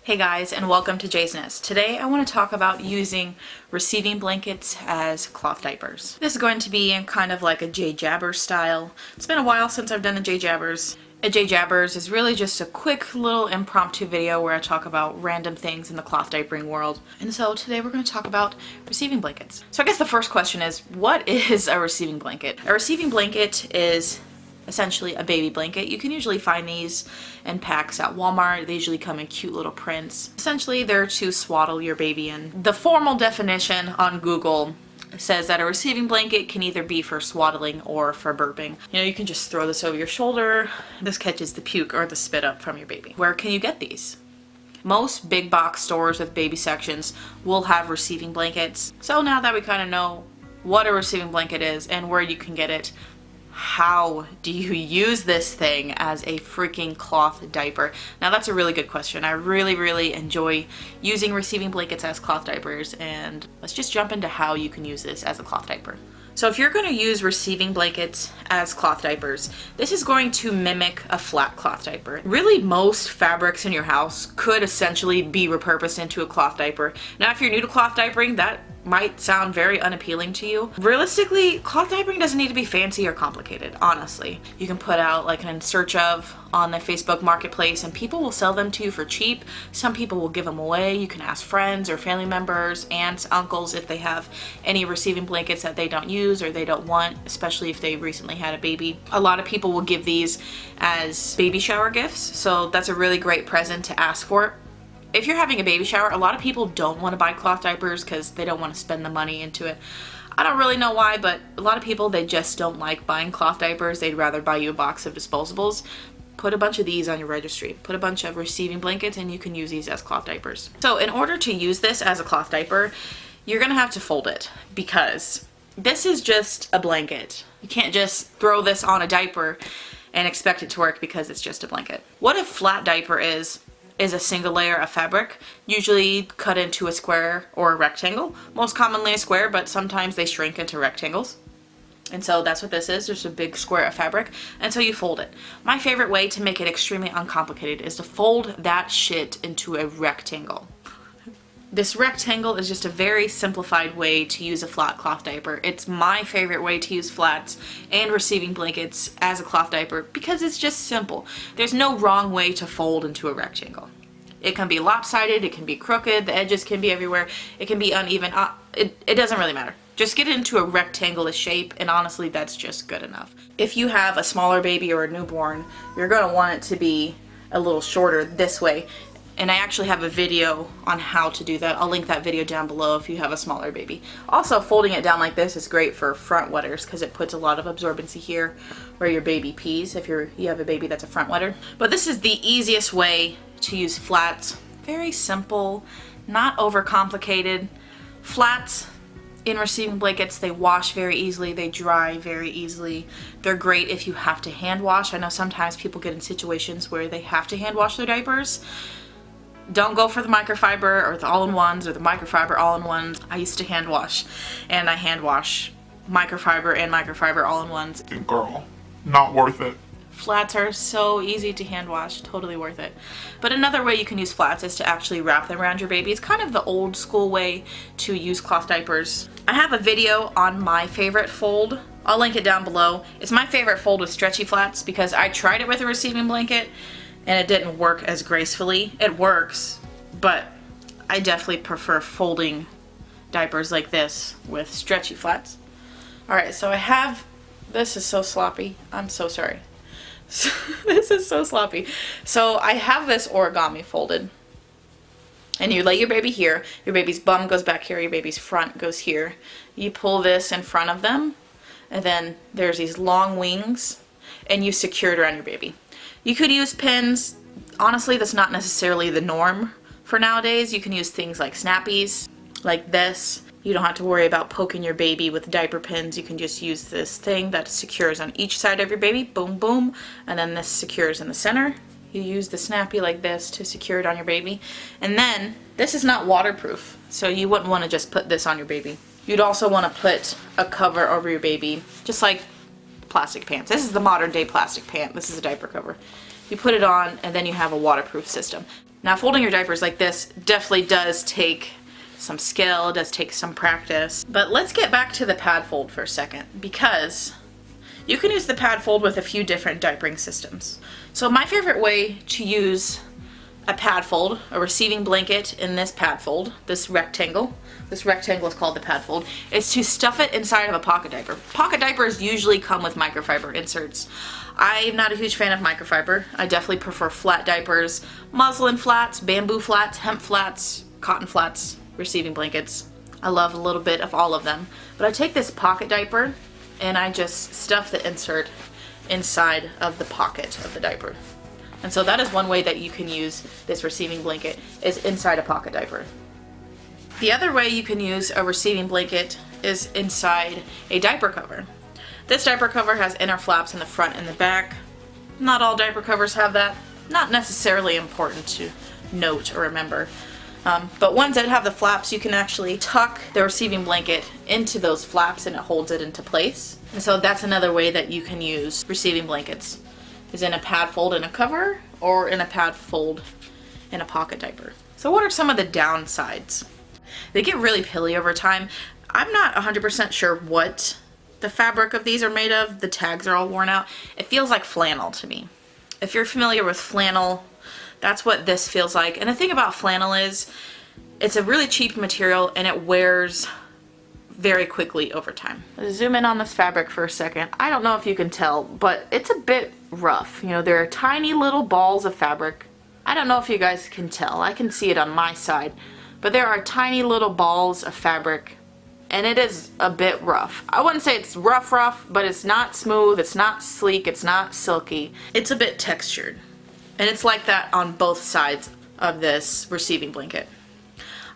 Hey guys, and welcome to Jay's Nest. Today I want to talk about using receiving blankets as cloth diapers. This is going to be in kind of like a J Jabber style. It's been a while since I've done a J Jabbers. A J Jabbers is really just a quick little impromptu video where I talk about random things in the cloth diapering world. And so today we're going to talk about receiving blankets. So I guess the first question is, what is a receiving blanket? A receiving blanket is essentially a baby blanket. You can usually find these in packs at Walmart. They usually come in cute little prints. Essentially, they're to swaddle your baby in. The formal definition on Google says that a receiving blanket can either be for swaddling or for burping. You know, you can just throw this over your shoulder. This catches the puke or the spit up from your baby. Where can you get these? Most big box stores with baby sections will have receiving blankets. So now that we kind of know what a receiving blanket is and where you can get it, how do you use this thing as a freaking cloth diaper? Now that's a really good question. I really enjoy using receiving blankets as cloth diapers, and let's just jump into how you can use this as a cloth diaper. So if you're going to use receiving blankets as cloth diapers, this is going to mimic a flat cloth diaper. Really, most fabrics in your house could essentially be repurposed into a cloth diaper. Now if you're new to cloth diapering, that might sound very unappealing to you. Realistically, cloth diapering doesn't need to be fancy or complicated, honestly. You can put out like an in search of on the Facebook marketplace and people will sell them to you for cheap. Some people will give them away. You can ask friends or family members, aunts, uncles if they have any receiving blankets that they don't use or they don't want, especially if they recently had a baby. A lot of people will give these as baby shower gifts, so that's a really great present to ask for. If you're having a baby shower, a lot of people don't want to buy cloth diapers because they don't want to spend the money into it. I don't really know why, but a lot of people, they just don't like buying cloth diapers. They'd rather buy you a box of disposables. Put a bunch of these on your registry. Put a bunch of receiving blankets and you can use these as cloth diapers. So in order to use this as a cloth diaper, you're going to have to fold it because this is just a blanket. You can't just throw this on a diaper and expect it to work because it's just a blanket. What a flat diaper is a single layer of fabric, usually cut into a square or a rectangle. Most commonly a square, but sometimes they shrink into rectangles. And so that's what this is, just a big square of fabric. And so you fold it. My favorite way to make it extremely uncomplicated is to fold that shit into a rectangle. This rectangle is just a very simplified way to use a flat cloth diaper. It's my favorite way to use flats and receiving blankets as a cloth diaper because it's just simple. There's no wrong way to fold into a rectangle. It can be lopsided, it can be crooked, the edges can be everywhere, it can be uneven. It doesn't really matter. Just get it into a rectangular shape, and honestly, that's just good enough. If you have a smaller baby or a newborn, you're going to want it to be a little shorter this way. And I actually have a video on how to do that. I'll link that video down below if you have a smaller baby. Also, folding it down like this is great for front wetters because it puts a lot of absorbency here where your baby pees if you have a baby that's a front wetter. But this is the easiest way to use flats. Very simple, not overcomplicated. Flats in receiving blankets, they wash very easily, they dry very easily. They're great if you have to hand wash. I know sometimes people get in situations where they have to hand wash their diapers. Don't go for the microfiber or the all-in-ones or the microfiber all-in-ones. I used to hand wash, and I hand wash microfiber and microfiber all-in-ones. Girl, not worth it. Flats are so easy to hand wash, totally worth it. But another way you can use flats is to actually wrap them around your baby. It's kind of the old school way to use cloth diapers. I have a video on my favorite fold. I'll link it down below. It's my favorite fold with stretchy flats because I tried it with a receiving blanket and it didn't work as gracefully. It works, but I definitely prefer folding diapers like this with stretchy flats. Alright, so I have, this is so sloppy. I'm so sorry. This is so sloppy. So I have this origami folded. And you lay your baby here, your baby's bum goes back here, your baby's front goes here. You pull this in front of them, and then there's these long wings, and you secure it around your baby. You could use pins. Honestly, that's not necessarily the norm for nowadays. You can use things like snappies, like this. You don't have to worry about poking your baby with diaper pins. You can just use this thing that secures on each side of your baby, boom, boom, and then this secures in the center. You use the snappy like this to secure it on your baby. And then, this is not waterproof, so you wouldn't want to just put this on your baby. You'd also want to put a cover over your baby, just like plastic pants. This is the modern day plastic pant. This is a diaper cover. You put it on and then you have a waterproof system. Now, folding your diapers like this definitely does take some skill, it does take some practice. But let's get back to the pad fold for a second, because you can use the pad fold with a few different diapering systems. So my favorite way to use a pad fold, a receiving blanket in this pad fold, this rectangle is called the pad fold, is to stuff it inside of a pocket diaper. Pocket diapers usually come with microfiber inserts. I'm not a huge fan of microfiber. I definitely prefer flat diapers, muslin flats, bamboo flats, hemp flats, cotton flats, receiving blankets. I love a little bit of all of them. But I take this pocket diaper and I just stuff the insert inside of the pocket of the diaper. And so that is one way that you can use this receiving blanket, is inside a pocket diaper. The other way you can use a receiving blanket is inside a diaper cover. This diaper cover has inner flaps in the front and the back. Not all diaper covers have that. Not necessarily important to note or remember. But ones that have the flaps, you can actually tuck the receiving blanket into those flaps and it holds it into place. And so that's another way that you can use receiving blankets, is in a pad fold in a cover or in a pad fold in a pocket diaper. So what are some of the downsides? They get really pilly over time. I'm not 100% sure what the fabric of these are made of. The tags are all worn out. It feels like flannel to me. If you're familiar with flannel, that's what this feels like. And the thing about flannel is it's a really cheap material and it wears very quickly over time. Let's zoom in on this fabric for a second. I don't know if you can tell, but it's a bit rough. You know, there are tiny little balls of fabric. I don't know if you guys can tell. I can see it on my side, but there are tiny little balls of fabric and it is a bit rough. I wouldn't say it's rough, but it's not smooth, it's not sleek, it's not silky. It's a bit textured. And it's like that on both sides of this receiving blanket.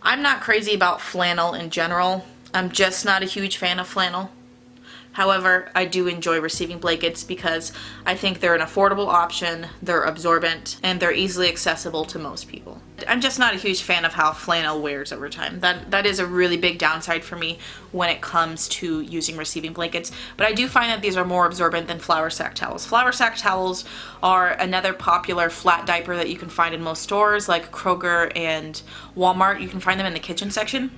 I'm not crazy about flannel in general. I'm just not a huge fan of flannel. However, I do enjoy receiving blankets because I think they're an affordable option, they're absorbent, and they're easily accessible to most people. I'm just not a huge fan of how flannel wears over time. That is a really big downside for me when it comes to using receiving blankets. But I do find that these are more absorbent than flour sack towels. Flour sack towels are another popular flat diaper that you can find in most stores like Kroger and Walmart. You can find them in the kitchen section.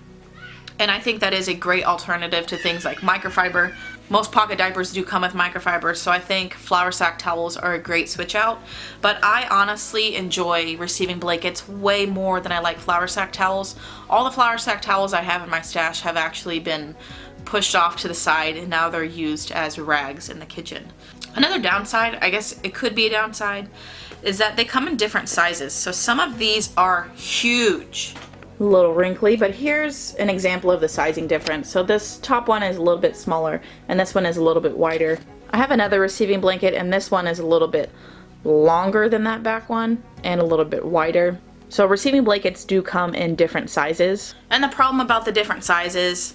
And I think that is a great alternative to things like microfiber. Most pocket diapers do come with microfiber, so I think flour sack towels are a great switch out. But I honestly enjoy receiving blankets way more than I like flour sack towels. All the flour sack towels I have in my stash have actually been pushed off to the side and now they're used as rags in the kitchen. Another downside, I guess it could be a downside, is that they come in different sizes. So some of these are huge. A little wrinkly, but here's an example of the sizing difference. So this top one is a little bit smaller and this one is a little bit wider. I have another receiving blanket and this one is a little bit longer than that back one and a little bit wider. So receiving blankets do come in different sizes. And the problem about the different sizes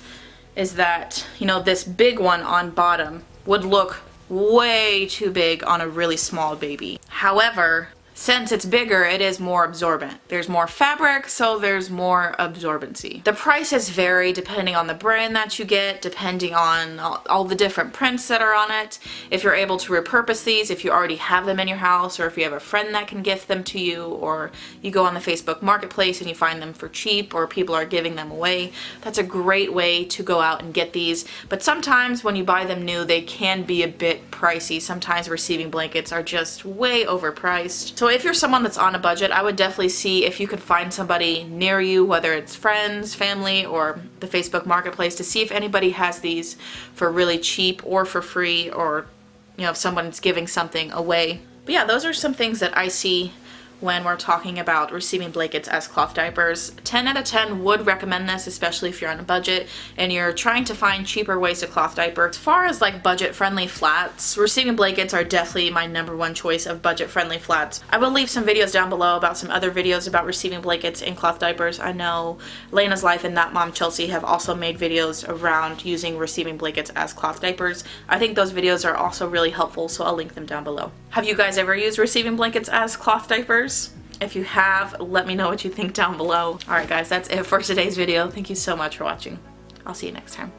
is that, you know, this big one on bottom would look way too big on a really small baby. However, since it's bigger, it is more absorbent. There's more fabric, so there's more absorbency. The prices vary depending on the brand that you get, depending on all the different prints that are on it. If you're able to repurpose these, if you already have them in your house, or if you have a friend that can gift them to you, or you go on the Facebook Marketplace and you find them for cheap, or people are giving them away, that's a great way to go out and get these. But sometimes when you buy them new, they can be a bit pricey. Sometimes receiving blankets are just way overpriced. So if you're someone that's on a budget, I would definitely see if you could find somebody near you, whether it's friends, family, or the Facebook Marketplace, to see if anybody has these for really cheap or for free, or, you know, if someone's giving something away. But yeah, those are some things that I see when we're talking about receiving blankets as cloth diapers. 10 out of 10 would recommend this, especially if you're on a budget and you're trying to find cheaper ways to cloth diaper. As far as like budget-friendly flats, receiving blankets are definitely my #1 choice of budget-friendly flats. I will leave some videos down below about some other videos about receiving blankets in cloth diapers. I know Lena's Life and That Mom Chelsea have also made videos around using receiving blankets as cloth diapers. I think those videos are also really helpful, so I'll link them down below. Have you guys ever used receiving blankets as cloth diapers? If you have, let me know what you think down below. Alright guys, that's it for today's video. Thank you so much for watching. I'll see you next time.